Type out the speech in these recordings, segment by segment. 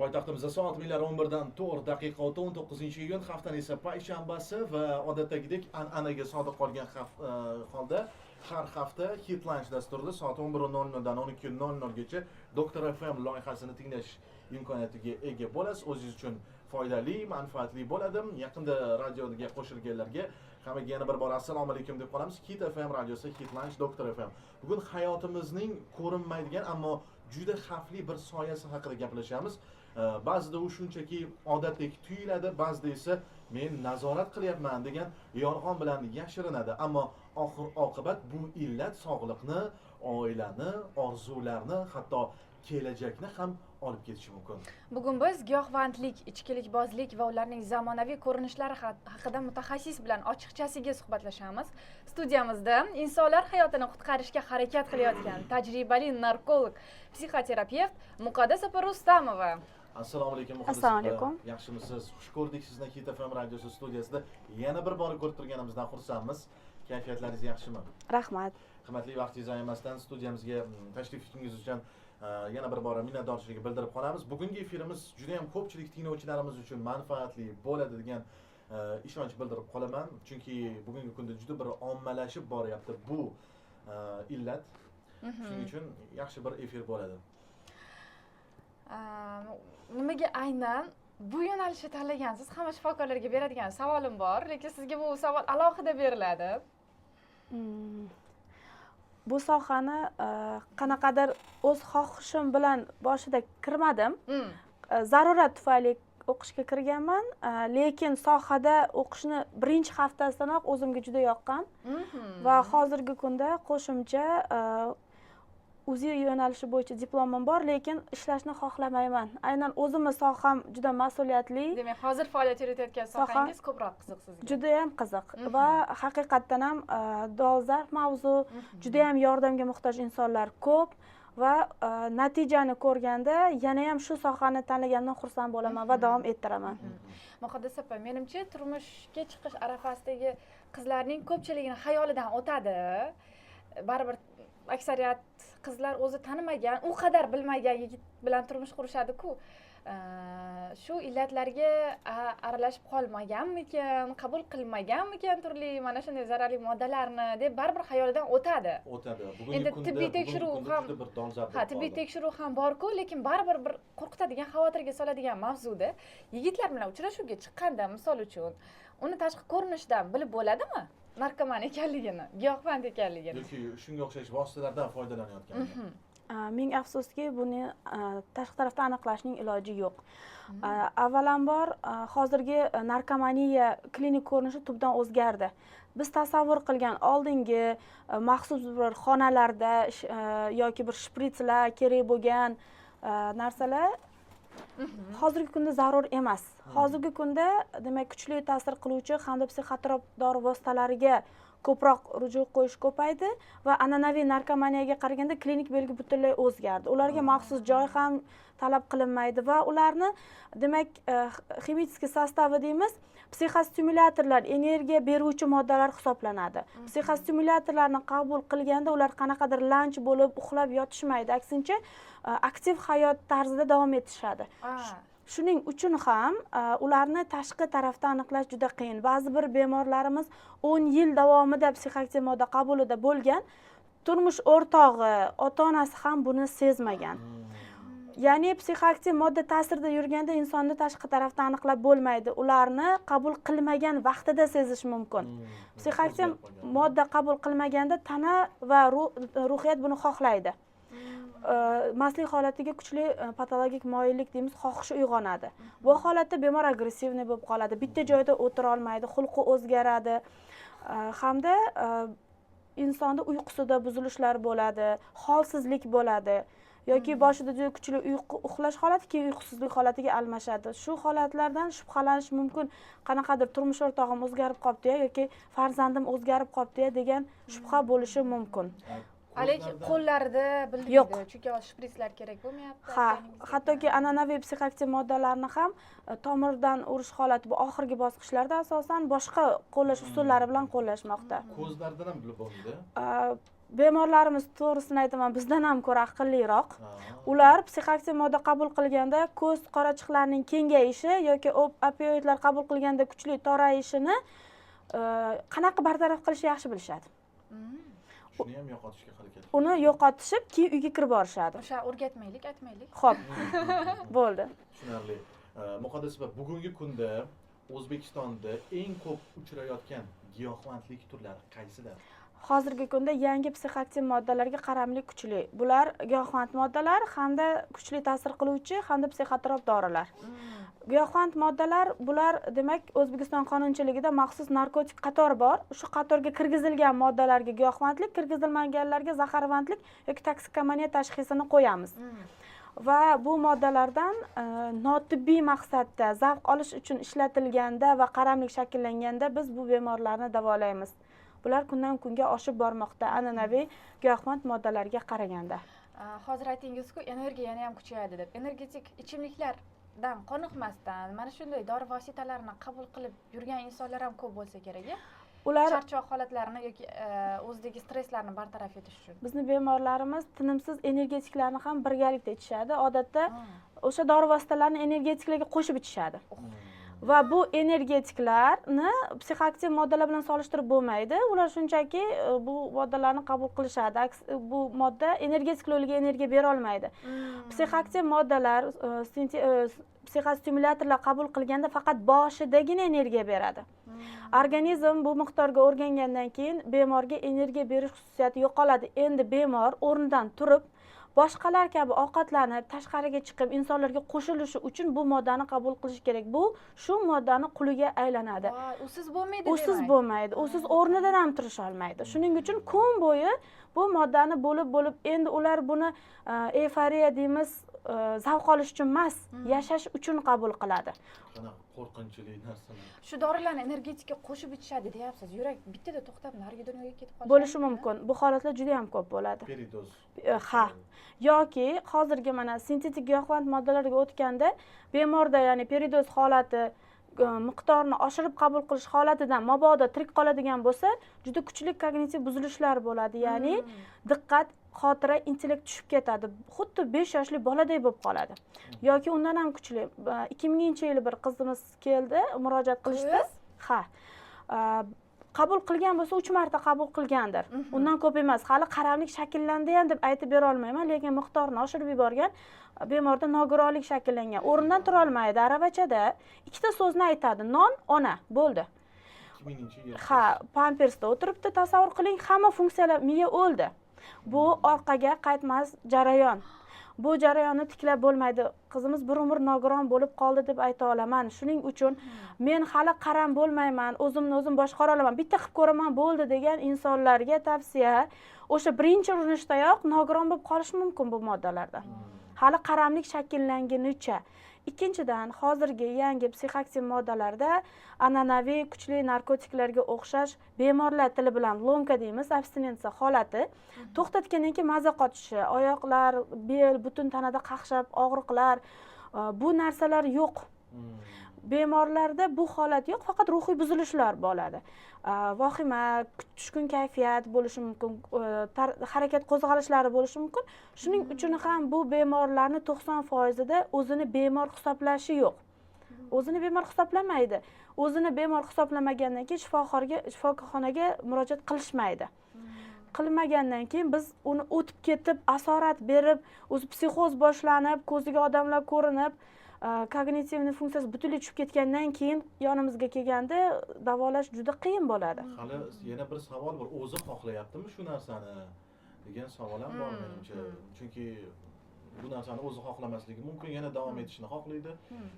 Poytaxtimizda soat 11:04 19-iyun, haftaning esa payshanbasi va odatdagidek an'anaga sodiq qolgan holda har hafta Hit Lunch dasturida soat 11:00 dan 12:00 gacha Doktor FM loyihasini tinglash imkoniyatiga ega bo'lasiz. O'zingiz uchun foydali, manfaatli bo'ladi. Yaqinda radioga qo'shilganlarga hammaga yana bir bor assalomu alaykum deb qolamiz. Hit FM radiosi, Hit Lunch, Doktor FM. Bugun hayotimizning ko'rinmaydigan ammo juda xavfli bir soyasi haqida gaplashamiz. Ba'zida u shunchaki odatdek tuyuladi, ba'zida esa men nazorat qilyapman degan yolg'on bilan yashirinadi. Ammo oxir oqibat bu illat sog'liqni, oilani, orzularni, hatto kelajakni ham olib ketishi mumkin. Bugun biz giyohvandlik, ichkilikbozlik va ularning zamonaviy ko'rinishlari haqida mutaxassis bilan ochiqchasiga suhbatlashamiz. Studiyamizda insonlar hayotini qutqarishga harakat qilayotgan tajribali narkolog, psixoterapevt Muqaddas opa Rustamova. Assalomu alaykum. Assalomu alaykum. Yaxshimisiz? Xush ko'rdik sizni Hit FM radiosi studiyasida. Yana bir bor ko'rib turganimizdan xursandmiz. Kayfiyatlaringiz yaxshimi? Rahmat. Qimmatli vaqtingizni ayamasdan studiyamizga tashrifingizz uchun yana bir bor minnatdorchilik bildirib qolamiz. Bugungi efirimiz juda ham ko'pchilik tinglovchilarimiz uchun manfaatli bo'ladi degan ishonch bildirib qolaman. Chunki bugungi kunda juda bir ommalashib boryapti bu illat. Shuning uchun yaxshi bir efir bo'ladi. Nimaga aynan bu yo'nalishni tanlagansiz? Hamma shifokorlarga beradigan savolim bor, lekin sizga bu savol alohida beriladi. Bu sohani qanaqadir o'z xohishim bilan boshida kirmadim. Zarurat tufayli o'qishga kirganman, lekin sohada o'qishni birinchi haftasidanoq o'zimga juda yoqqan va hozirgi kunda qo'shimcha o'zi yo'nalishi bo'yicha diplomim bor, lekin ishlashni xohlamayman. Aynan o'zimning soham juda mas'uliyatli. Demak, hozir faoliyat yuritayotgan sohangiz ko'proq qiziq sizga. Juda ham qiziq va haqiqatdan ham dolzarb mavzu, juda ham yordamga muhtoj insonlar ko'p va natijani ko'rganda yana ham shu sohani tanlaganimdan xursand bo'laman va davom ettiraman. Muqaddas opa, menimcha turmushga chiqish arafasidagi qizlarning ko'pchiligini xayolidan o'tadi. Baribir aksariyat qizlar o'zi tanimagan, u qadar bilmagan yigit bilan turmush qurishadi-ku. Shu illatlarga aralashib qolmaganmikan, qabul qilmaganmikan turli mana shunday zararli moddalarni deb baribir xayolidan o'tadi. Endi tibbiy tekshiruv ham tibbiy tekshiruv ham bor-ku, lekin baribir bir qo'rqitadigan, xavotirga soladigan mavzuda. Yigitlar bilan uchrashuvga chiqqanda, misol uchun, uni tashqi ko'rinishidan bilib bo'ladimi? Narkoman ekanligini, giyohvand ekanligini yoki shunga o'xshash vositalardan foydalanayotganini. Ming afsuski, buni tashqi tarafdan aniqlashning iloji yo'q. Avvalambor, hozirgi narkomaniya klinik ko'rinishi tubdan o'zgardi. Biz tasavvur qilgan oldingi maxsus bir xonalarda yoki bir shpritslar kerak bo'lgan narsalar hozirgi kunda zarur emas. Hozirgi kunda demak kuchli ta'sir qiluvchi hamda psixotrop dori vositalariga ko'proq ruju qo'yish ko'paydi va an'anaviy narkomaniyaga qaraganda klinik belgi butunlay o'zgardi. Ularga maxsus joy ham talab qilinmaydi va ularni demak ximический sostavi deymiz, psixostimulyatorlar, energiya beruvchi moddalar hisoblanadi. Psixostimulyatorlarni qabul qilganda ular qanaqadir lanch bo'lib uxlab yotishmaydi, aksincha aktiv hayot tarzida davom etishadi. Shuning uchun ham ularni tashqi tarafdan aniqlash juda qiyin. Ba'zi bir bemorlarimiz 10 yil davomida psixoaktiv modda qabulida bo'lgan, turmush o'rtog'i, ota-onasi ham buni sezmagan. Ya'ni psixoaktiv modda ta'sirida yurganda insonni tashqi tarafdan aniqlab bo'lmaydi. Ularni qabul qilmagan vaqtida sezish mumkin. Psixoaktiv modda qabul qilmaganda tana va ruhiyat buni xohlaydi. Mastlik holatiga kuchli patologik moyillik deymiz, xohish uyg'onadi. Bu holatda bemor agressivniy bo'lib qoladi, bitta joyda o'tira olmaydi, xulqi o'zgaradi hamda insonda uyqusida buzilishlar bo'ladi, holsizlik bo'ladi yoki boshida juda kuchli uxlash holati keyin uyqusizlik holatiga almashadi. Shu holatlardan shubhalanish mumkin. Qanaqadir turmush o'rtog'im o'zgarib qolibdi yoki farzandim o'zgarib qolibdi degan shubha bo'lishi mumkin. Lekin qo'llarida bilmaydi, chunki shpritslar kerak bo'lmayapti. Hattoki an'anaviy psixoaktiv moddalarni ham tomirdan urish holati bu oxirgi bosqichlarda asosan boshqa qo'llash usullari bilan qo'llashmoqda. Ko'zlardan ham bilib bo'lmaydi. bemorlarimiz to'g'risini aytaman, bizdan ham ko'ra aqlliroq. Ular psixoaktiv modda qabul qilganda ko'z qorachiqlarining kengayishi yoki opioidlar qabul qilganda kuchli torayishini qanaqa bartaraf qilishni yaxshi bilishadi. Shuni ham yo'qotishga harakat. Uni yo'qotishib, keyin uyga kirib borishadi. O'sha o'rgatmaylik, aytmaylik. Xo'p. Bo'ldi. Tushunarli. Muqaddas opa, bugungi kunda O'zbekistonda eng ko'p uchrayotgan giyohvandlik turlari qaysidir? Hozirgi kunda yangi psixoaktiv moddalarga qaramlik kuchli. Bular giyohvand moddalar hamda kuchli ta'sir qiluvchi hamda psixotrop dorilar. Giyohvand moddalar bular demak O'zbekiston qonunchiligida maxsus narkotik qator bor. Shu qatorga kirgizilgan moddalarga giyohvandlik, kirgizilmaganlarga zaharvandlik yoki toksikomaniya tashxisini qo'yamiz. Va bu moddalardan notibbiy maqsadda zavq olish uchun ishlatilganda va qaramlik shakllanganda biz bu bemorlarni davolaymiz. Bular kundan kunga oshib bormoqda an'anaviy giyohvand moddalarga qaraganda. Hozir aytdingiz-ku, energiya yana ham kuchayadi deb. Energetik ichimliklardan qoniqmasdan mana shunday dori vositalarini qabul qilib yurgan insonlar ham ko'p bo'lsa kerak-a? Ular charchoq holatlarini yoki o'zidagi stresslarni bartaraf etish uchun. Bizni bemorlarimiz tinimsiz energetiklarni ham birgalikda ichishadi. Odatda o'sha dori vositalarini energetiklarga qo'shib ichishadi. Va bu energetiklarni psixoaktiv moddalar bilan solishtirib bo'lmaydi. Ular shunchaki bu moddalarni qabul qilishadi. Bu modda energetik lo'liga energiya bera olmaydi. Psixoaktiv moddalar, psixostimulyatorlar qabul qilganda faqat boshidagina energiya beradi. Organizm bu miqdorga o'rgangandan keyin bemorga energiya berish xususiyati yo'qoladi. Endi bemor o'rnidan turib boshqalar kabi ovqatlanib, tashqariga chiqib, insonlarga qo'shilishi uchun bu moddani qabul qilish kerak. Bu shu moddani quliga aylanadi. Usiz bo'lmaydi. Usiz bo'lmaydi. Usiz o'rnidan ham turisha olmaydi. Shuning uchun kun bo'yi bu moddani bo'lib endi ular buni euforiya deymiz, zavq olish uchun emas, yashash uchun qabul qiladi. Qanaqa qo'rqinchli narsalar. Shu dorilarni energetikga qo'shib ichishadi deyapsiz. Yurak bittada to'xtab narigi dunyoga ketib qolishi bo'lishi mumkin. Bu holatlar juda ham ko'p bo'ladi. Peridoz. Ha. Yoki hozirgi mana sintetik giyohvand moddalarga o'tganda bemorda ya'ni peridoz holati miqdorini oshirib qabul qilish holatidan mabodo tirik qoladigan bo'lsa, juda kuchli kognitiv buzilishlar bo'ladi. Ya'ni diqqat, xotira, intellekt tushib ketadi. Xuddi 5 yoshli boladay bo'lib qoladi. Yoki undan ham kuchli. 2000-yili bir qizimiz keldi, murojaat qilishdi. Ha. Qabul qilgan bo'lsa 3 marta qabul qilgandir. Undan ko'p emas. Hali qaramlik shakllandi ham deb aytib bera olmayman, lekin miqdorini oshirib yuborgan bemorda nogironlik shakllangan. O'rnidan tura olmaydi. Aravachada ikkita so'zni aytadi. Non, ona, bo'ldi. 2000-yil. Ha, pampersda o'tiribdi, tasavvur qiling, hamma funksiyalar miya o'ldi. Bu orqaga qaytmas jarayon. Bu jarayonni tiklab bo'lmaydi. Qizimiz bir umr nogiron bo'lib qoldi deb ayta olaman. Shuning uchun men hali qaram bo'lmayman, o'zimni o'zim boshqara olaman, bitta qilib ko'raman bo'ldi degan insonlarga tavsiya, o'sha birinchi urinishdayoq nogiron bo'lib qolish mumkin bu moddalardan. Hali qaramlik shakllangunicha. Ikkinchidan, hozirgi yangi psixoaktiv moddalarda an'anaviy kuchli narkotiklarga o'xshash bemorlar tili bilan lomka deymiz, abstinensiya holati, to'xtatgandan keyin maza qotishi, oyoqlar, bel, butun tanada qaqshab, og'riqlar, bu narsalar yo'q. Bemorlarda bu holat yo'q, faqat ruhiy buzilishlar bo'ladi. Vahima, tushkun kayfiyat bo'lishi mumkin, harakat qo'zg'alishlari bo'lishi mumkin. Shuning uchun ham bu bemorlarni 90%da o'zini bemor hisoblashi yo'q. O'zini bemor hisoblamaydi. O'zini bemor hisoblamagandan keyin shifoxonaga murojaat qilishmaydi. Qilmagandan keyin biz uni o'tib ketib, asorat berib, o'zi psixoz boshlanib, ko'ziga odamlar ko'rinib, kognitivniy funksiyasi butunlay tushib ketgandan keyin yonimizga kelganda davolash juda qiyin bo'ladi. Hali yana bir savol bor. O'zi xohlayaptimi shu narsani degan savol ham bor menimcha. Chunki bu narsani o'zi xohlamasligi mumkin, yana davom etishni xohlaydi.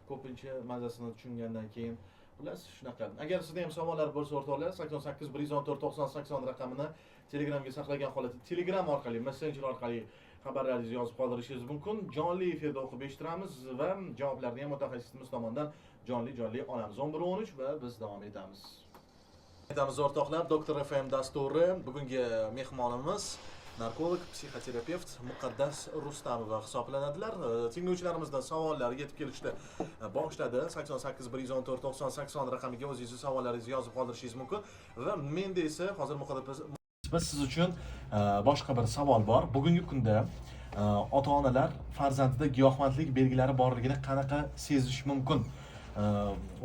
Ko'pincha mazasini tushungandan keyin bilasiz shunaqa. Agar sizda ham savollar bo'lsa o'rtoqlar, 88 114 90 raqamini Telegramga saqlagan holatda Telegram orqali, Messenger orqali xabarlaringizni yozib qoldirishingiz mumkin. Jonli efirda o'qib eshittiramiz va javoblarni ham mutaxassisimiz tomonidan jonli olamiz. 11:13 va biz davom etamiz. Aytamiz o'rtoqlar, Doktor FM dasturi bugungi mehmonimiz narkolog, psixoterapevt Muqaddas Rustamova hisoblanadilar. Tinglovchilarimizdan savollar yetib kelishdi boshladi. 88 114 90 raqamiga o'zingizni savollaringizni yozib qoldirishingiz mumkin va menda esa hozir Muqaddas biz siz uchun boshqa bir savol bor. Bugungi kunda ota-onalar farzandida giyohvandlik belgilari borligini qanaqa sezish mumkin?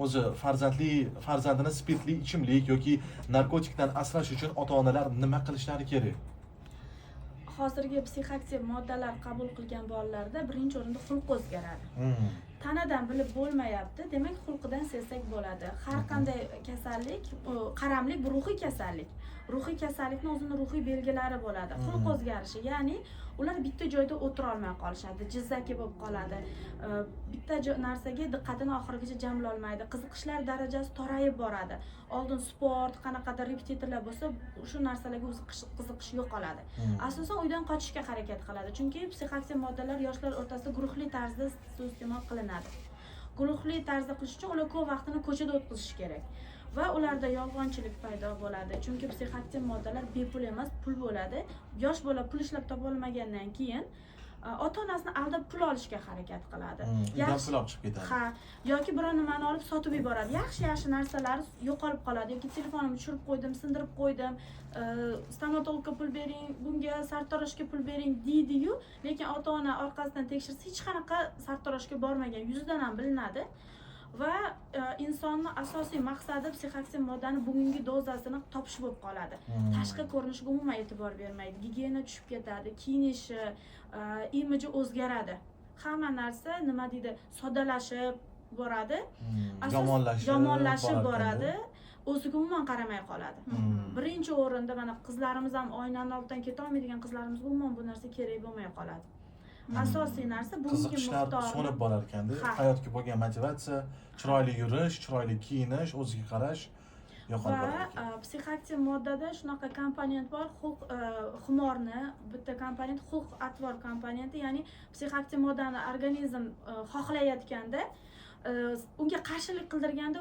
O'zi farzandini spirtli ichimlik yoki narkotikdan asrash uchun ota-onalar nima qilishlari kerak? Hozirgi psixoaktiv moddalar qabul qilgan bolalarda birinchi o'rinda xulq o'zgaradi. Tanadan bilib bo'lmayapti, demak xulqidan sezsak bo'ladi. Har qanday kasallik, qaramlik bu ruhiy kasallik. Ruhiy kasallikning o'zini ruhiy belgilari bo'ladi. Xulq o'zgarishi, ya'ni ular bitta joyda o'tira olmay qolishadi, jizzaki bo'lib qoladi. Bitta narsaga diqqatini oxirigacha jamlay olmaydi. Qiziqishlar darajasi torayib boradi. Oldin sport, qanaqadir repetitorlar bo'lsa, shu narsalarga o'zi qiziqish yo'qoladi. Asosan uydan qochishga harakat qiladi. Chunki psixoaktiv moddalar yoshlar o'rtasida guruhli tarzda suiiste'mol qilinadi. Guruhli tarzda qilish uchun ular ko'p vaqtini ko'chada o'tkazish kerak. Va ularda yolg'onchilik paydo bo'ladi. Chunki psixoaktiv moddalar bepul emas, pul bo'ladi. Yosh bola pul ishlab topa olmagandan keyin ota-onasini aldab pul olishga harakat qiladi. Uydan pul olib chiqib ketadi. Ha, yoki biror nimani olib sotib yuboradi. Yaxshi narsalar yo'qolib qoladi yoki telefonimni tushirib qo'ydim, sindirib qo'ydim, stomatologga pul bering, bunga sartaroshga pul bering deydi-yu, lekin ota-ona orqasidan tekshirsa hech qanaqa sartaroshga bormagan, yuzidan ham bilinadi. Va insonning asosiy maqsadi psixoaktiv moddani bugungi dozasini topish bo'lib qoladi. Tashqi ko'rinishiga umuman e'tibor bermaydi. Gigiyena tushib ketadi, kiyinishi, imiji o'zgaradi. Hamma narsa nima deydi, soddalashib boradi. Yomonlashib boradi. O'ziga umuman qaramay qoladi. Birinchi o'rinda mana qizlarimiz ham oynani oldidan keta olmaydigan qizlarimizga umuman bu narsa kerak bo'lmay qoladi. Asosiy narsa bugungi qiziqishlar so'nib borar ekanda, hayotga bo'lgan motivatsiya, chiroyli yurish, chiroyli kiyinish, o'ziga qarash yo'qolib borar ekan. Va psixoaktiv moddada shunaqa komponent bor, xumorni bitta komponent, xulq-atvor komponenti, ya'ni psixoaktiv moddani organizm xohlayotganda unga qarshilik qildirganda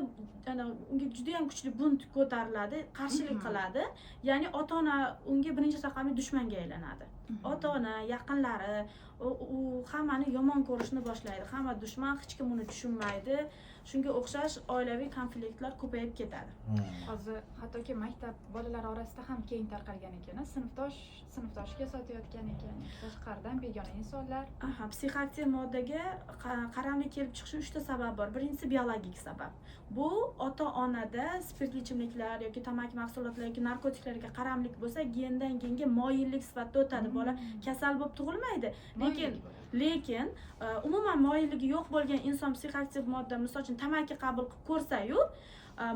unga juda ham kuchli bunt ko'tariladi, qarshilik qiladi. Ya'ni ota-ona unga birinchi raqamli dushmanga aylanadi. Ota-ona, yaqinlari u hammani yomon ko'rishni boshlaydi. Hamma dushman, hech kim uni tushunmaydi. Shunga o'xshash oilaviy konfliktlar ko'payib ketadi. Hozir hattoki maktab bolalari orasida ham keng tarqalgan ekan, sinfdoshiga sotayotgan ekan, tashqaridan begona insonlar. Psixoaktiv moddaga qaramlik kelib chiqishi 3 ta sabab bor. Birinchisi biologik sabab. Bu ota-onada spirtli ichimliklar yoki tamaki mahsulotlari yoki narkotiklarga qaramlik bo'lsa, gendan genga moyillik sifatida o'tadi. Bola kasal bo'lib tug'ilmaydi. Lekin umuman moyilligi yo'q bo'lgan inson psixoaktiv modda, misol uchun tamaki qabul qilib ko'rsa-yu,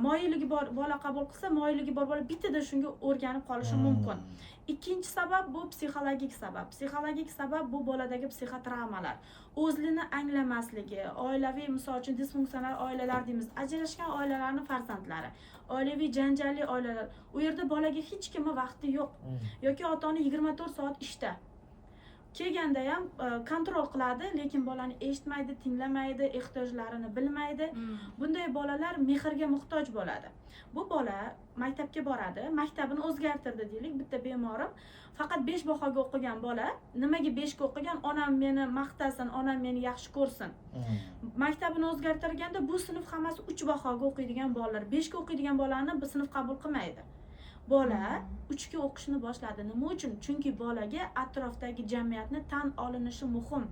moyilligi bor bola qabul qilsa, moyilligi bor bola bittada shunga o'rganib qolishi mumkin. Ikkinchi sabab bu psixologik sabab. Psixologik sabab bu boladagi psixotravmalar. O'zini anglamasligi, oilaviy, misol uchun disfunksional oilalar deymiz, ajrashgan oilalarning farzandlari, oilaviy janjalli oilalar. U yerda bolaga hech kimning vaqti yo'q. Yoki ota-ona 24 soat ishda. Kelganda ham kontrol qiladi, lekin bolani eshitmaydi, tinglamaydi, ehtiyojlarini bilmaydi. Bunday bolalar mehrga muhtoj bo'ladi. Bu bola maktabga boradi, maktabini o'zgartirdi deylik, bitta bemorim faqat 5 bahoga o'qigan bola, nimaga 5 ga o'qigan, onam meni maqtasin, onam meni yaxshi ko'rsin. Maktabini o'zgartirganda bu sinf hammasi 3 bahoga o'qiydigan bolalar, 5 ga o'qiydigan bolani bu sinf qabul qilmaydi. Bola 3 ga o'qishni boshladi. Nima uchun? Chunki bolaga atrofdagi jamiyatni tan olinishi muhim.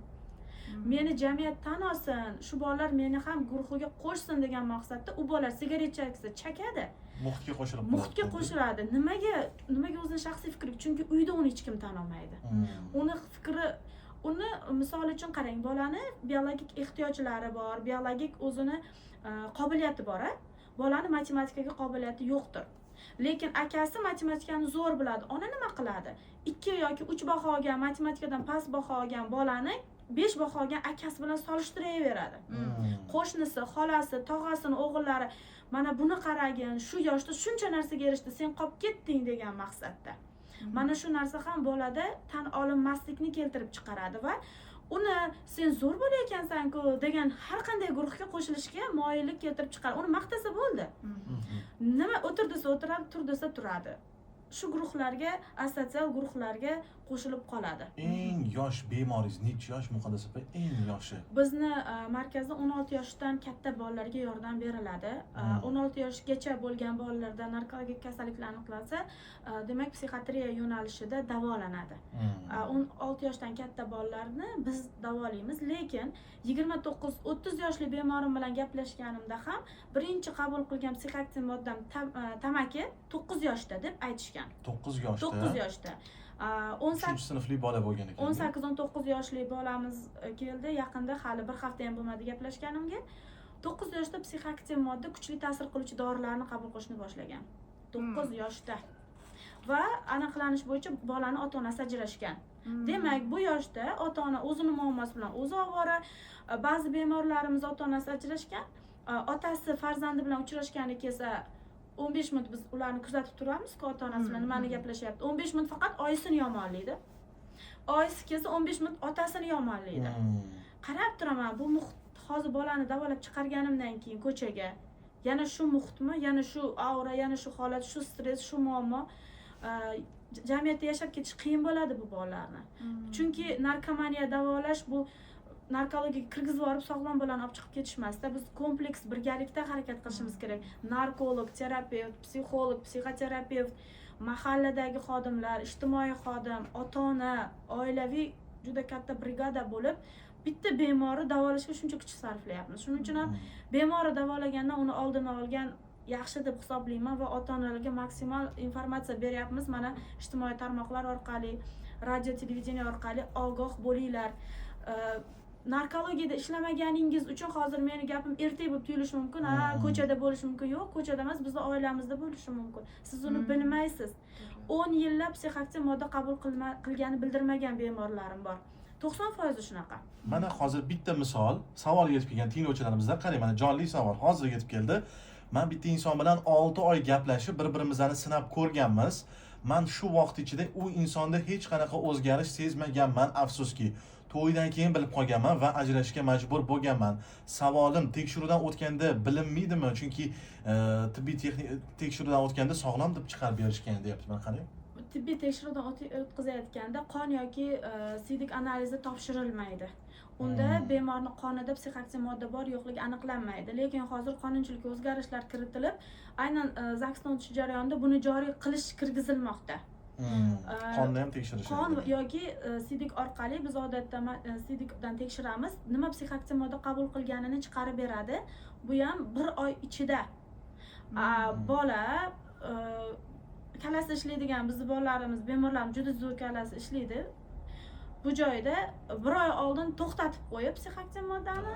Meni jamiyat tan olsin, shu bolalar meni ham guruhiga qo'shsin degan maqsadda u bola sigaret chakadi. Muhitga qo'shiladi. Nimaga o'zining shaxsiy fikri? Chunki uyda uni hech kim tan olmaydi. Uni misol uchun qarang, bolani biologik ehtiyojlari bor, biologik o'zini qobiliyati bor. Bolani matematikaga qobiliyati yo'qdir. Lekin akasi matematikani zo'r biladi. Ona nima qiladi? 2 yoki 3 baho olgan, matematikadan past baho olgan bolani 5 baho olgan akasi bilan solishtiraveradi. Qo'shnisi, xolasi, tog'asini o'g'illari mana buni qaragin, shu yoshda shuncha narsaga erishdi, sen qolib ketding degan maqsadda. Mana shu narsa ham bolada tan olinmaslikni keltirib chiqaradi va uni sen zo'r bola ekansan-ku degan har qanday guruhga qo'shilishga moyillik keltirib chiqaradi. Uni maqtasa bo'ldi. Nima o'tir desa o'tiradi, tur desa turadi. shu guruhlarga, assotsial guruhlarga qo'shilib qoladi. Eng yosh bemoringiz necha yosh Muqaddas opa? Eng yoshi. Bizni markazda 16 yoshdan katta bolalarga yordam beriladi. 16 yoshgacha bo'lgan bolalarda narkologik kasalliklar aniqlansa, demak psixiatriya yo'nalishida davolanadi. 16 yoshdan katta bolalarni biz davolaymiz, lekin 29-30 yoshli bemorim bilan gaplashganimda ham birinchi qabul qilgan psixoaktiv moddam tamaki 9 yoshda deb aytishgan. 9 yoshda. 9 yoshda. 18 sinfli bola bo'lgan ekan. 18-19 yoshli bolamiz keldi, yaqinda hali bir hafta ham bo'lmadi gaplashganimga. 9 yoshda psixoaktiv modda, kuchli ta'sir qiluvchi dorilarni qabul qilishni boshlagan. 9 yoshda. Va aniqlanish bo'yicha bolani ota-onasi ajrashgan. Demak, bu yoshda ota-ona o'zini muammosi bilan o'zi ovora, ba'zi bemorlarimiz ota-onasi ajrashgan, otasi farzandi bilan uchrashgani kelsa 15 minut biz ularni kuzatib turamiz-ku, ota-onasi bilan nimani gaplashyapti. 15 minut faqat oyisini yomonlaydi. Oyisi kelsa 15 minut otasini yomonlaydi. Qarab turaman, bu muhit hozir bolani davolab chiqarganimdan keyin ko'chaga yana shu muhitmi, yana shu aura, yana shu holat, shu stress, shu muammo, jamiyatda yashab ketish qiyin bo'ladi bu bolalarni. Chunki narkomaniya davolash bu narkologiyaga kirgizib yuborib sog'lom bolani olib chiqib ketishmasda, biz kompleks birgalikda harakat qilishimiz kerak. Narkolog, terapevt, psixolog, psixoterapevt, mahalladagi xodimlar, ijtimoiy xodim, ota-ona, oilaviy juda katta brigada bo'lib bitta bemorni davolashga shuncha kuch sarflayapmiz. Shuning uchun ham bemorni davolagandan uni oldini olgan yaxshi deb hisoblayman va ota-onalarga maksimal informatsiya beryapmiz. Mana ijtimoiy tarmoqlar orqali, radio, televideniya orqali ogoh bo'linglar. Narkologiyada ishlamaganingiz uchun hozir meni gapim ertak bo'lib tuyulishi mumkin. Ko'chada bo'lishi mumkin. Yo'q, ko'chada emas, bizning oilamizda bo'lishi mumkin. Siz uni bilmaysiz. 10 yillab psixoaktiv modda qabul qilgani bildirmagan bemorlarim bor. 90% shunaqa. Mana hozir bitta misol, savol yetib kelgan tinglovchilarimizdan qarang, mana jonli savol hozir yetib keldi. Men bitta inson bilan 6 oy gaplashib, bir-birimizni sinab ko'rganmiz. Men shu vaqt ichida u insonda hech qanaqa o'zgarish sezmaganman, afsuski. To'ydan keyin bilib qolganman va ajrashishga majbur bo'lganman. Savolim, tekshiruvdan o'tganda bilinmaydimi? Chunki tibbiy tekshiruvdan o'tganda sog'lom deb chiqarib berishgan, deyapti. Mana qarang. Tibbiy tekshiruvdan o'tkazayotganda qon yoki siydik analizi topshirilmaydi. Unda bemorning qonida psixoaktiv modda bor yo'qligi aniqlanmaydi. Lekin hozir qonunchilikka o'zgarishlar kiritilib, aynan zagsdan o'tish jarayonida buni joriy qilish kirgizilmoqda. Qonni ham tekshirish. Qon yoki siydik orqali biz odatda siydikdan tekshiramiz. Nima psixoaktiv modda qabul qilganini chiqarib beradi. Bu ham 1 oy ichida. Bola kalasi ishlaydigan bizning bolalarimiz, bemorlarimiz juda zo'r kalasi ishlaydi. Bu joyda 1 oy oldin to'xtatib qo'yib psixoaktiv moddani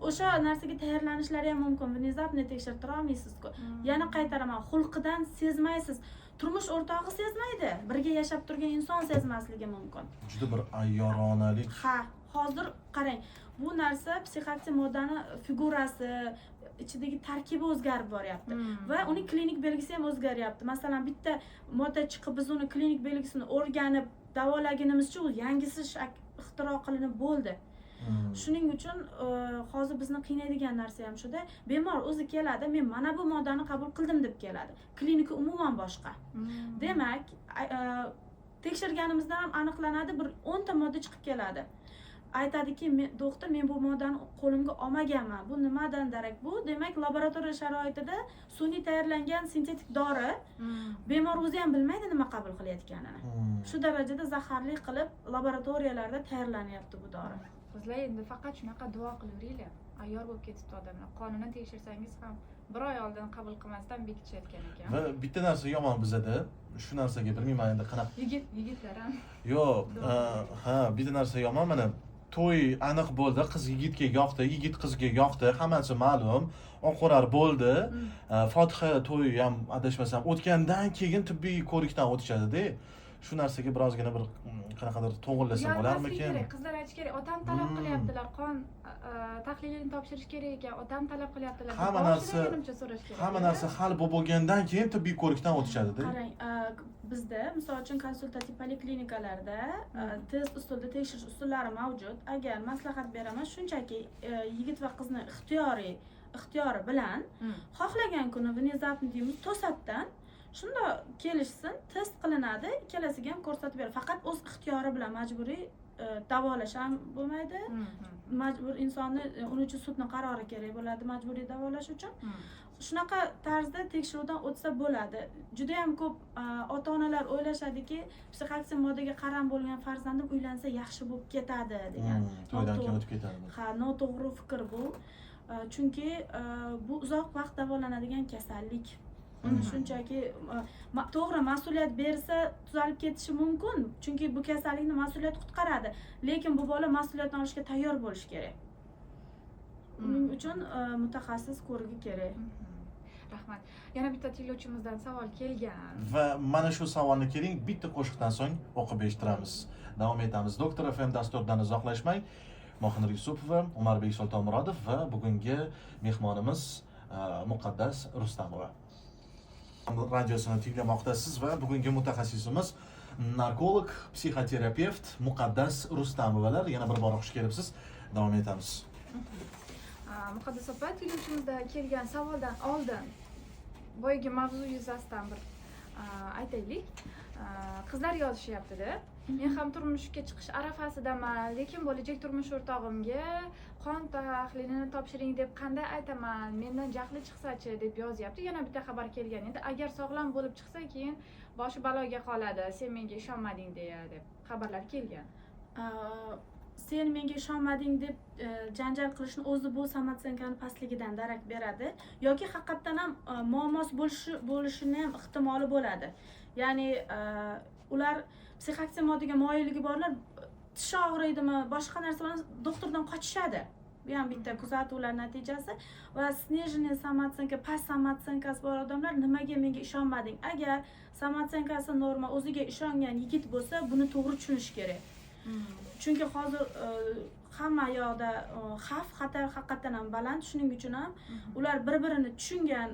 o'sha narsaga tayyorlanishlari ham mumkin. Внезапно tekshirtira olmaysiz-ku. Yana qaytaraman, xulqidan sezmaysiz. Turmush o'rtog'i sezmaydi. Birga yashab turgan inson sezmasligi mumkin. Juda bir ayyoronalik. Ha, hozir qarang. Bu narsa psixoaktiv moddani figurasi, ichidagi tarkibi o'zgarib boryapti va uning klinik belgisi ham o'zgaryapti. Masalan, bitta modda chiqib biz uni klinik belgisini o'rganib davolaganimizcha u yangisi ixtiro qilinib bo'ldi. Shuning uchun hozir bizni qiynaydigan narsa ham shuda, bemor o'zi keladi, men mana bu moddani qabul qildim deb keladi. Klinika umuman boshqa. Demak, tekshirganimizda ham aniqlanadi, bir 10 ta modda chiqib keladi. Aytadiki, doktor, men bu moddani qo'limga olmaganman. Bu nimadan darak? Bu demak laboratoriya sharoitida sun'iy tayyorlangan sintetik dori. Bemor o'zi ham bilmaydi nima qabul qilayotganini. Shu darajada zaharli qilib laboratoriyalarda tayyorlanyapti bu dori. Qizlar endi faqat shunaqa duo qilaveringlar. Ayyor bo'lib ketibdi odamlar. Qonunni tekshirsangiz ham 1 oy oldin qabul qilmasdan bekitishayotgan ekan. Va bitta narsa yomon bizada. Shu narsaga bilmayman endi qanaqa. Yigitlar ham. Yo'q, bitta narsa yomon mana. To'y aniq bo'ldi, qiz yigitga yoqdi, yigit qizga yoqdi, hammasi ma'lum. Oqo'rar bo'ldi. Fotiha to'yi ham adashmasam o'tgandan keyin tibbiy ko'rikdan o'tishadi-da. Shu narsaga birozgina bir qanaqadir to'g'rilasa bo'larmikin? Qizlar aytish kerak, otam talab qilyaptilar, qon tahlilini topshirish kerak ekan, otam talab qilyaptilar. Hamma narsa hal bo'lgandan keyin tibbiy ko'rikdan o'tishadi-da. Qarang, bizda misol uchun konsultativ poliklinikalarda test usulida tekshirish usullari mavjud. Agar maslahat beraman, shunchaki yigit va qizni ixtiyori bilan xohlagan kuni внезапно deymiz, to'satdan shunda kelishsin, test qilinadi, ikkalasiga ham ko'rsatib beradi. Faqat o'z ixtiyori bilan majburiy davolash ham bo'lmaydi. Majbur insonni uning uchun sudning qarori kerak bo'ladi majburiy davolash uchun. Shunaqa tarzda tekshiruvdan o'tsa bo'ladi. Juda ham ko'p ota-onalar o'ylashadiki, psixoaktiv moddaga qaram bo'lgan farzandim uylansa yaxshi bo'lib ketadi degan. To'ydan keyin o'tib ketadi. Ha, noto'g'ri fikr bu. Chunki bu uzoq vaqt davolanadigan kasallik. Shunchaki to'g'ri mas'uliyat bersa tuzalib ketishi mumkin. Chunki bu kasallikni mas'uliyat qutqaradi. Lekin bu bola mas'uliyatni olishga tayyor bo'lishi kerak. Buning uchun mutaxassis ko'rigi kerak. Rahmat. Yana bitta tinglovchimizdan savol kelgan. Va mana shu savolni keling bitta qo'shiqdan so'ng o'qib eshittiramiz. Davom etamiz. Doktor FM dasturdan uzoqlashmang. Mohinur Yusupova, Umarbek Sultonmurodov va bugungi mehmonimiz Muqaddas Rustamova. Radiosini tinglamoqdasiz va bugungi mutaxassisimiz narkolog, psixoterapevt Muqaddas Rustamovalar. Yana bir bora xush kelibsiz. Davom etamiz. Muqaddas opa, tinglovchimizda kelgan savoldan oldin boyagi mavzu yuzasidan bir aytaylik. Qizlar yozishyapti-da. Men ham turmushga chiqish arafasidaman, lekin bo'lajak turmush o'rtog'imga qon tahlilini topshiring deb qanday aytaman? Mendan jahli chiqsa-chi deb yozyapti. Yana bitta xabar kelgan edi. Agar sog'lom bo'lib chiqsa, keyin boshi baloga qoladi. Sen menga ishonmading deya deb xabarlar kelgan. Sen menga ishonmading deb janjal qilishni o'zi bu samatsenkani pastligidan darak beradi yoki haqiqatdan ham muammosi bo'lishini ham ehtimoli bo'ladi. Ya'ni ular psixoaktiv moddaga moyilligi borlar tishi og'riydimi, boshqa narsa bilan doktordan qochishadi. Bu ham bitta kuzatuvlar natijasi va snejniy samatsenka, past samatsenkasi bor odamlar nimaga menga ishonmading? Agar samatsenkasi norma, o'ziga ishongan yigit bo'lsa, buni to'g'ri tushunish kerak. Chunki hozir hamma yoqda xavf, xatar haqiqatan ham baland, shuning uchun ham ular bir-birini tushungan,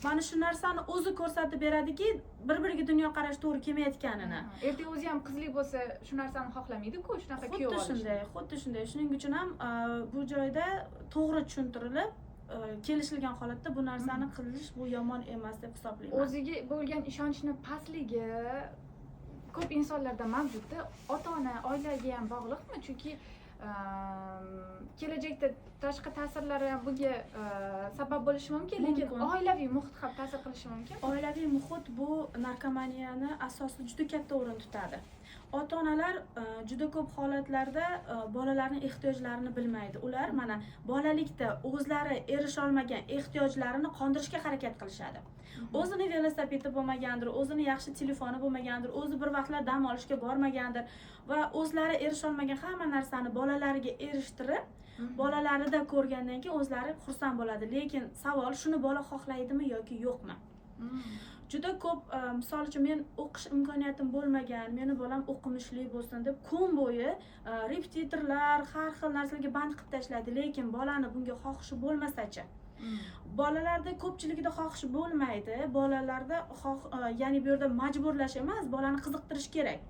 mana shu narsani o'zi ko'rsatib beradiki, bir-biriga dunyoqarash to'g'ri kelmayotganini. Ertaga o'zi ham qizli bo'lsa, shu narsani xohlamaydi-ku, shunaqa kuyov olishni. Xuddi shunday. Shuning uchun ham bu joyda to'g'ri tushuntirilib, kelishilgan holatda bu narsani qilish bu yomon emas deb hisoblayman. O'ziga bo'lgan ishonchni pastligi ko'p insonlarda mavjudda. Ota-ona, oilaga ham bog'liqmi? Chunki kelajakda tashqi ta'sirlari ham bunga sabab bo'lishi mumkin, lekin oilaviy muhit ham ta'sir qilishi mumkin. Oilaviy muhit bu narkomaniyani asosida juda katta o'rin tutadi. Ota-onalar juda ko'p holatlarda bolalarning ehtiyojlarini bilmaydi. Ular mana bolalikda o'zlari erisha olmagan ehtiyojlarini qondirishga harakat qilishadi. O'zini velosipedi bo'lmagandir, o'zini yaxshi telefoni bo'lmagandir, o'zi bir vaqtlar dam olishga bormagandir va o'zlari erisha olmagan hamma narsani bolalariga erishtirib, bolalarida ko'rgandan keyin o'zlari xursand bo'ladi. Lekin savol shuni bola xohlaydimi yoki yo'qmi? Juda ko'p misol uchun men o'qish imkoniyatim bo'lmagan, meni bolam o'qimishli bo'lsin deb kun bo'yi repetitorlar, har xil narsalarga band qilib tashlaydi, lekin bolani bunga xohishi bo'lmasa-chi? Bolalarda ko'pchiligida xohish bo'lmaydi. Bolalarda ya'ni bu yerda majburlash emas, bolani qiziqtirish kerak.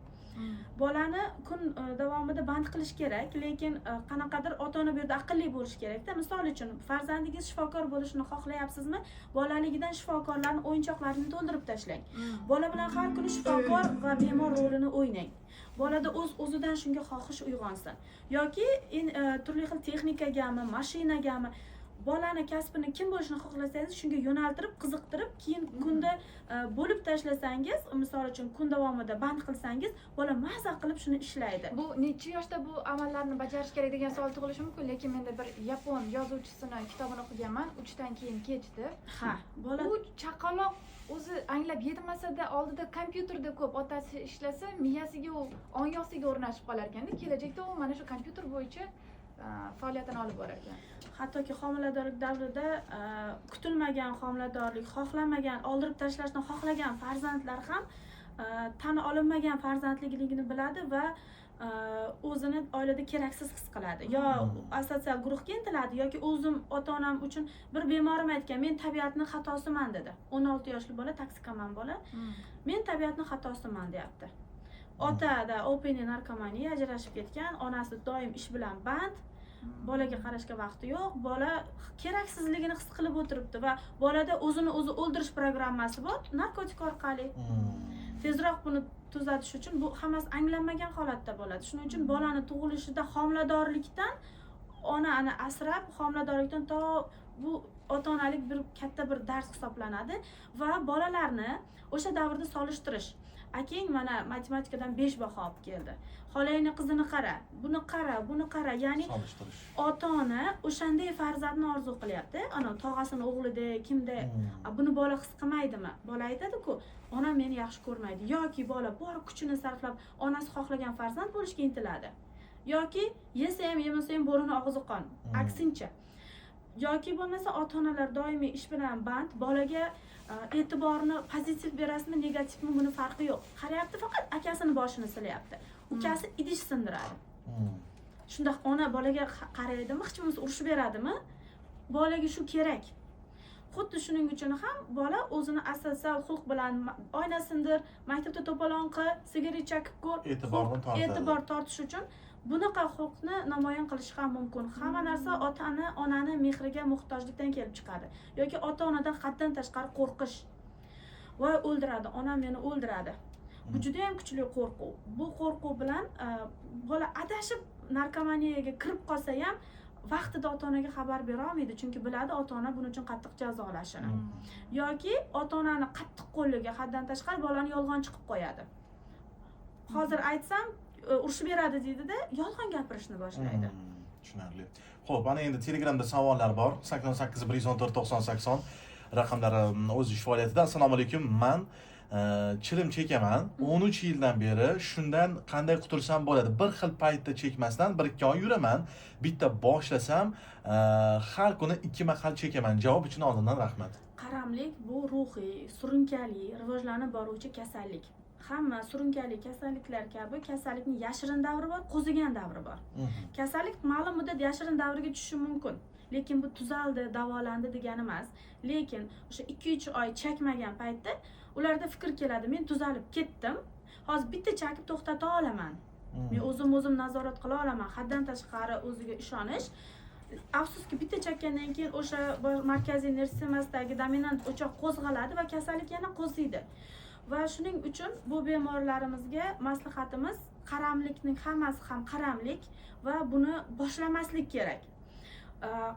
Bolani kun davomida band qilish kerak, lekin qanaqadir ota-ona bu yerda aqlli bo'lish kerak-da. Misol uchun, farzandingiz shifokor bo'lishini xohlayapsizmi? Bolaligidan shifokorlarning o'yinchoqlarini to'ldirib tashlang. Bola bilan har kuni shifokor va bemor rolini o'ynang. Bolada o'zidan shunga xohish uyg'onsin. Yoki turli xil texnikagami, mashinagami bolani kasbini kim bo'lishini xohlasangiz shunga yo'naltirib, qiziqtirib, keyin kunda bo'lib tashlasangiz, misol uchun kun davomida band qilsangiz, bola maza qilib shuni ishlaydi. Bu necha yoshda bu amallarni bajarish kerak degan savol tug'ilishi mumkin, lekin menda bir yapon yozuvchisini kitobini o'qiganman, 3 dan keyin kechdi. Ha, bola bu chaqaloq o'zi anglab yetmasa-da oldida kompyuterda ko'p otasi ishlasa, miyasiga u ongosiga o'rnashib qolar ekanda, kelajakda u mana shu kompyuter bo'yicha faoliyatini olib borar ekan. Hattoki homiladorlik davrida kutilmagan homiladorlik, xohlamagan, oldirib tashlashni xohlagan farzandlar ham tan olinmagan farzandligini biladi va o'zini oilada keraksiz his qiladi. Yo asotsial guruhga intiladi yoki o'zim ota-onam uchun bir bemorim aytgan, men tabiatning xatosiman dedi. 16 yoshli bola, toksikoman bola. Men tabiatning xatosiman deyapti. Otada opiniya narkomaniya, ajrashib ketgan, onasi doim ish bilan band. bolaga qarashga vaqti yo'q, bola keraksizligini his qilib o'tiribdi va bolada o'zini o'zi o'ldirish programmasi bor narkotik orqali. Tezroq buni tuzatish uchun bu hammasi anglanmagan holatda bo'ladi. Shuning uchun bolani tug'ilishida homiladorlikdan onani asrab, homiladorlikdan to bu ota-onalik bir katta bir dars hisoblanadi va bolalarni o'sha davrda solishtirish. Akang mana matematikadan 5 baho olib keldi. Xolayning qizini qara, buni qara, buni qara, ya'ni Solishtirish. ota-ona o'shanday farzandni orzu qilyapti. Ana tog'asini o'g'lidek, kimdek. Buni bola his qilmaydimi? Bola aytadi-ku, onam meni yaxshi ko'rmaydi yoki bola bor kuchini sarflab onasi xohlagan farzand bo'lishga intiladi. Yoki yesa ham yemasa ham bo'rini og'zi qon. Aksincha. Yoki bo'lmasa ota-onalar doimiy ish bilan band, bolaga e'tiborni pozitiv berasizmi, negativmi buni farqi yo'q. Qarayapti, faqat akasini boshini silayapti. Ukasi idish sindiradi. Shunda ona bolaga qaraydimi, hech bo'lmasa urushib beradimi? Bolaga shu kerak. Xuddi shuning uchun ham bola o'zini asossiz xulq bilan oyna sindir, maktabda to'polon qil, sigaret chakib ko'r, e'tibor tortish uchun bunaqa xulqni namoyon qilish ham mumkin. Hamma narsa onani mehriga muhtojlikdan kelib chiqadi yoki ota-onadan haddan tashqari qo'rqish. Voy o'ldiradi, onam meni o'ldiradi. Bu juda ham kuchli qo'rquv. Bu qo'rquv bilan bola adashib narkomaniyaga kirib qolsa ham vaqtida ota-onaga xabar bera olmaydi, chunki biladi ota-ona buning uchun qattiq jazolashini. Yoki ota-onani qattiq qo'lligi haddan tashqari bolani yolg'on chiqib qo'yadi. Hozir aytsam urushib beradi deydida, yolg'on gapirishni boshlaydi. Tushunarli. Xo'p, ana endi Telegramda savollar bor. 88 114 90 raqamlari o'z ish faoliyatida. Assalomu alaykum. Men chilim chekaman. 13 yildan beri shundan qanday qutulsam bo'ladi? Bir xil paytda chekmasdan 1-2 oy yuraman. Bitta boshlasam, har kuni 2 mahal chekaman. Javob uchun oldindan rahmat. Qaramlik bu ruhiy, surunkali, rivojlanib boruvchi kasallik. Hamma surunkali kasalliklar kabi kasallikning yashirin davri bor, qo'zigan davri bor. Kasallik ma'lum muddat yashirin davriga tushishi mumkin, lekin bu tuzaldi, davolandi degani emas. Lekin o'sha 2-3 oy chekmagan paytda ularda fikr keladi, men tuzalib ketdim, hozir bitta chakib to'xtata olaman. Men o'zim nazorat qila olaman. Haddan tashqari o'ziga ishonish. Afsuski bitta chakkandan keyin o'sha markaziy nerv sistemasidagi dominant o'choq qo'zg'aladi va kasallik yana qo'ziydi. Va shuning uchun bu bemorlarimizga maslahatimiz qaramlikning hammasi ham qaramlik va buni boshlamaslik kerak.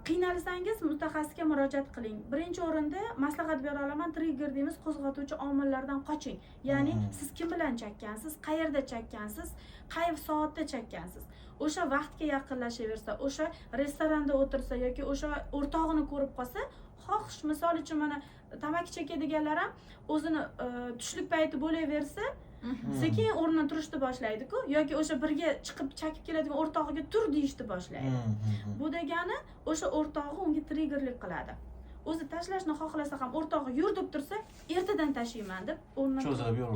Qiynalsangiz mutaxassisga murojaat qiling. Birinchi o'rinda maslahat bera olaman, trigger deymiz, qo'zg'atuvchi omillardan qoching. Ya'ni siz kim bilan chakkansiz, qayerda chakkansiz, qay soatda chakkansiz. O'sha vaqtga yaqinlashaversa, o'sha restoranda o'tirsa yoki o'sha o'rtog'ini ko'rib qolsa, xohish misol uchun mana tamaki chekadiganlar ham o'zini tushlik payti bo'laversa, sekin o'rnidan turishni boshlaydi-ku, yoki o'sha birga chiqib chakib keladigan o'rtog'iga tur deyishni boshlaydi. Bu degani o'sha o'rtog'i unga triggerlik qiladi. O'zi tashlashni xohlasa ham o'rtog'i yur deb tursa, ertadan tashiyman deb o'rnidan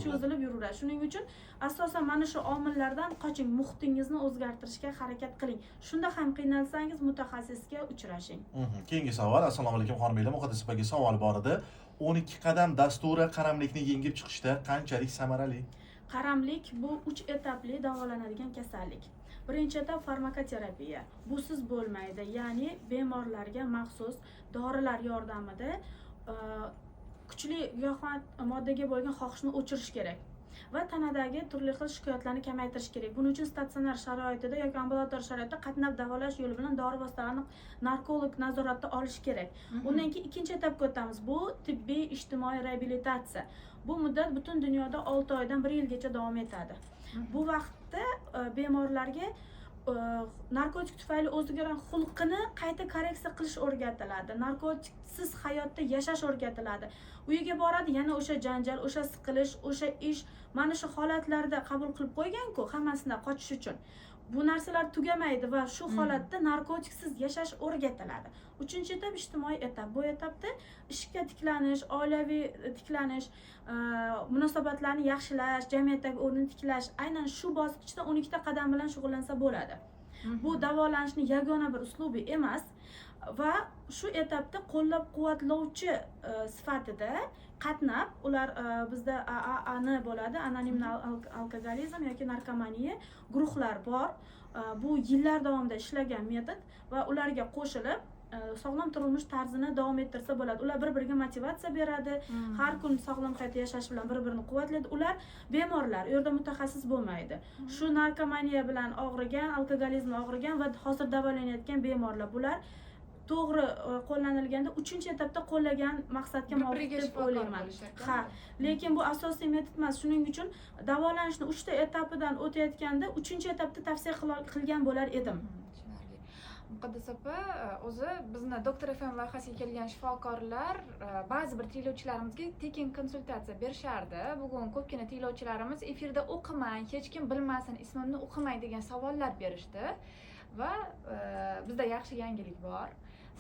cho'zilib yuraveradi. Shuning uchun asosan mana shu omillardan qoching, muhitingizni o'zgartirishga harakat qiling. Shunda ham qiynalsangiz mutaxassisga uchrashing. Keyingi savol. Assalomu alaykum xonimlar. Muqaddas opaga savol bor edi. 12 qadam dasturi qaramlikni yengib chiqishda qanchalik samarali? Qaramlik bu 3 etapli davolanadigan kasallik. Birinchi etap farmakoterapiya. Busiz bo'lmaydi. Ya'ni bemorlarga maxsus dorilar yordamida kuchli giyohvand moddaga bo'lgan xohishni o'chirish kerak va tanadagi turli xil shikoyatlarni kamaytirish kerak. Buning uchun statsionar sharoitida yoki ambulator sharoitda qatnab davolash yo'li bilan dori vositalarini narkolog nazoratda olish kerak. Undan keyin ikkinchi etapga o'tamiz. Bu tibbiy ijtimoiy reabilitatsiya. Bu muddat butun dunyoda 6 oydan 1 yilgacha davom etadi. Bu vaqtda bemorlarga narkotik tufayli o'zgaran xulqini qayta korreksiya qilish o'rgatiladi. Narkotiksiz hayotda yashash o'rgatiladi. Uyiga boradi, yana o'sha janjal, o'sha siqilish, o'sha ish, mana shu holatlarda qabul qilib qo'ygan-ku, hammasidan qochish uchun. Bu narsalar tugamaydi va shu holatda narkotiksiz yashash o'rgatiladi. 3-etap ijtimoiy etap. Bu etapda ishga tiklanish, oilaviy tiklanish, munosabatlarni yaxshilash, jamiyatdagi o'rnini tiklash, aynan shu bosqichda 12 ta qadam bilan shug'ullansa bo'ladi. Bu davolanishning yagona bir uslubi emas. va shu etapda qo'llab-quvvatlovchi sifatida qatnab, ular bizda AAN bo'ladi, anonim alkogolizm yoki narkomaniya guruhlar bor. Bu yillar davomida ishlagan metod va ularga qo'shilib sog'lom turmush tarzini davom ettirsa bo'ladi. Ular bir-biriga motivatsiya beradi, har kun sog'lom hayot yashash bilan bir-birini quvvatlaydi. Ular bemorlar, u yerda mutaxassis bo'lmaydi. Shu narkomaniya bilan og'rigan, alkogolizm og'rigan va hozir davolanayotgan bemorlar. Bular to'g'ri qo'llanilganda 3-etapda qo'llagan maqsadga muvofiq deb o'ylayman. Ha, lekin bu asosiy metod emas. Shuning uchun davolanishni 3 ta etapidan o'tayotganda 3-etapda tavsiya qilgan bo'lar edim. Muqaddas opa, o'zi bizni Doktor FM loyihasiga kelgan shifokorlar ba'zi bir tinglovchilarimizga tekin konsultatsiya berishardi. Bugun ko'pgina tinglovchilarimiz efirda o'qimang, hech kim bilmasin, ismimni o'qimang degan savollar berishdi va bizda yaxshi yangilik bor.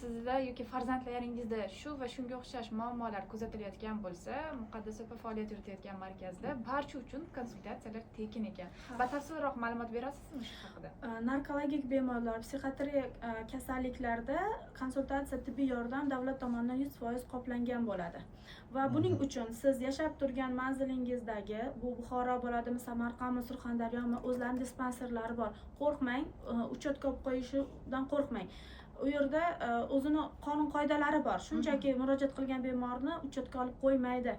Sizda yoki farzandlaringizda shu va shunga o'xshash muammolar kuzatilayotgan bo'lsa, Muqaddas opa faoliyat yuritayotgan markazda barcha uchun konsultatsiyalar tekin ekan. Batafsilroq ma'lumot berasizmi shu haqida? Narkologik bemorlar, psixiatriya kasalliklarda konsultatsiya, tibbiy yordam davlat tomonidan 100% qoplangan bo'ladi. Va buning uchun siz yashab turgan manzilingizdagi, bu Buxoro bo'ladimi, Samarqandmi, Surxondaryomi, o'zlarining dispanserlari bor. Qo'rqmang, uchetga olib qo'yishidan qo'rqmang. U yerda o'zini qonun qoidalari bor. Shunchaki murojaat qilgan bemorni uchetga olib qo'ymaydi.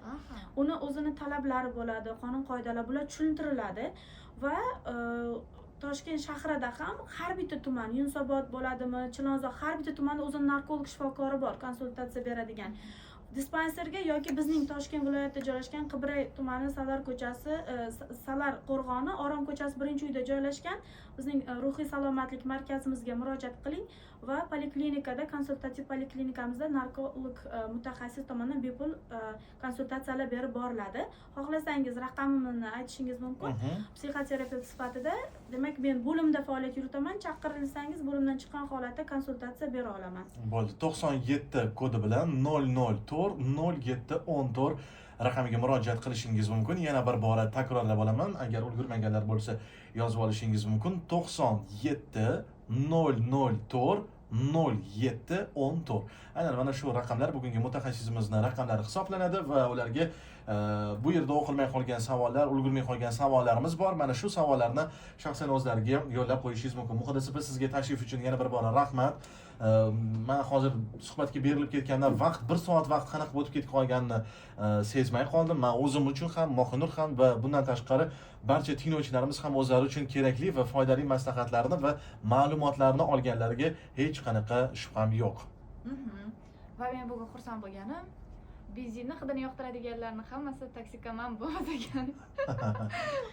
Uni o'zini talablari bo'ladi, qonun qoidalar bular tushuntiriladi va Toshkent shahrida ham har bitta tuman, Yunusobod bo'ladimi, Chilonzor, har bitta tumanda o'zining narkolog shifokori bor, konsultatsiya beradigan. Dispanserga yoki bizning Toshkent viloyatida joylashgan Qibray tumani Salar ko'chasi, Salar qo'rg'oni, Orom ko'chasi 1-uyda joylashgan bizning ruhiy salomatlik markazimizga murojaat qiling va poliklinikada, konsultativ poliklinikamizda narkolog mutaxassis tomonidan bepul konsultatsiyalar berib boriladi. Xohlasangiz raqamimni aytishingiz mumkin. Psixoterapevt sifatida, demak men bo'limda faoliyat yuritaman. Chaqirilsangiz bo'limdan chiqqan holatda konsultatsiya bera olaman. Bo'ldi. 97 kodi bilan 0040714 raqamiga murojaat qilishingiz mumkin. Yana bir bora takrorlab olaman, agar ulgurmaganlar bo'lsa yozib olishingiz mumkin. 97 004 0714. Aynan mana shu raqamlar bugungi mutaxassisimizning raqamlari hisoblanadi va ularga bu yerda o'qilmay qolgan savollar, ulgurmay qolgan savollarimiz bor. Mana shu savollarni shaxsan o'zlariga yo'llab qo'yishingiz mumkin. Muqaddas opa, sizga tashrif uchun yana bir bora rahmat. Men hozir suhbatga berilib ketgandan vaqt 1 soat vaqt qanaqa o'tib ketib qolganini sezmay qoldim. Men o'zim uchun ham, Mohinur ham va bundan tashqari barcha tinglovchilarimiz ham o'zlari uchun kerakli va foydali maslahatlarni va ma'lumotlarni olganlariga hech qanaqa shubham yo'q. Va men bugun xursand bo'lganim, benzinni hidini yoqtiradiganlarning hammasi toksikoman bo'lmas ekan.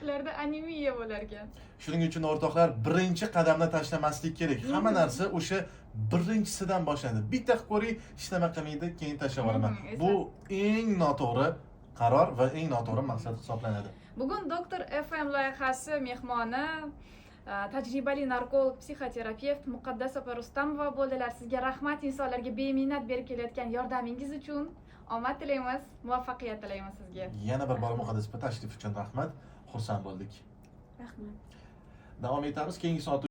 Ularda anemiya bo'lar ekan. Shuning uchun o'rtoqlar, birinchi qadamni tashlamaslik kerak. Hamma narsa o'sha birinchisidan boshlanadi. Bitta qilib ko'ring, ishlama qilmaydi, keyin tashlab olaman. Bu eng noto'g'ri qaror va eng noto'g'ri maqsad hisoblanadi. Bugun Doktor FM loyihasi mehmoni tajribali narkolog psixoterapevt Muqaddas opa Rustamova bo'ldilar. Sizga rahmat, insonlarga beminnat berib kelayotgan yordamingiz uchun. Omad tilaymiz, muvaffaqiyat tilaymiz sizga. Yana bir bora Muqaddas opa tashrif uchun rahmat. Xursand bo'ldik. Rahmat. Davom etamiz keyingi soat